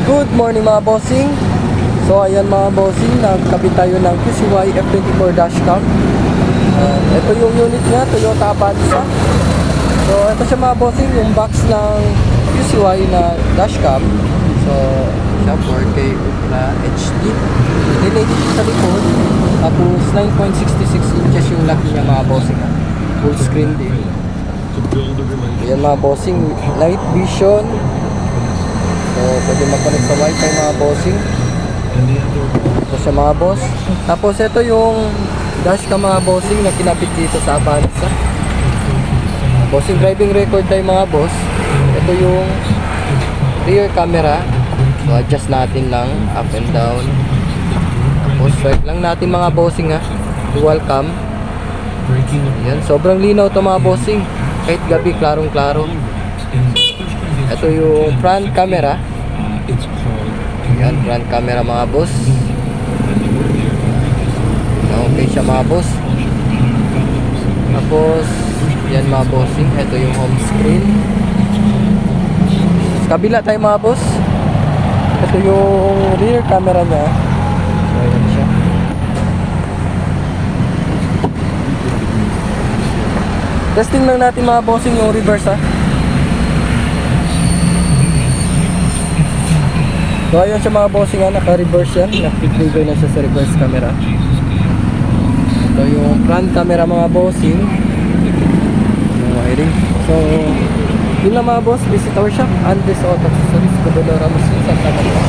Good morning mga bossing. So ayan mga bossing, nagkabit tayo ng QCY F24 dashcam. Ito yung unit niya, Toyota Avanza. So ito siya mga bossing, yung box ng QCY na dashcam. So siya 4K Ultra HD. Related siya sa likod. Tapos 9.66 inches yung laki niya mga bossing. Full screen din. Ayan mga bossing, night vision. So pwede mag-connect sa wifi mga bossing. Ito siya mga boss. Tapos ito yung dashcam mga bossing na kinabit dito sa Avanza. Bossing driving record tayo mga boss. Ito yung rear camera. So adjust natin lang up and down. Tapos swipe lang natin mga bossing ha. Dual cam. Yan, sobrang linaw to mga bossing. Kahit gabi, klarong klaro. Ito yung front camera. Yan, front camera mga boss. Okay siya mga boss. Tapos yan mga bossing, ito yung home screen. Sa kabila tayo mga boss. Ito yung rear camera nya. So yan siya. Testing lang natin mga bossing yung reverse ha. So ayun siya mga bossing ha, naka-reverse yan. Naka-trigger na siya sa reverse camera. Ito yung front camera mga bossing. So yun lang mga boss, visit our shop Andes Auto Accessories, Cobodora, Muslim, Santa Maria.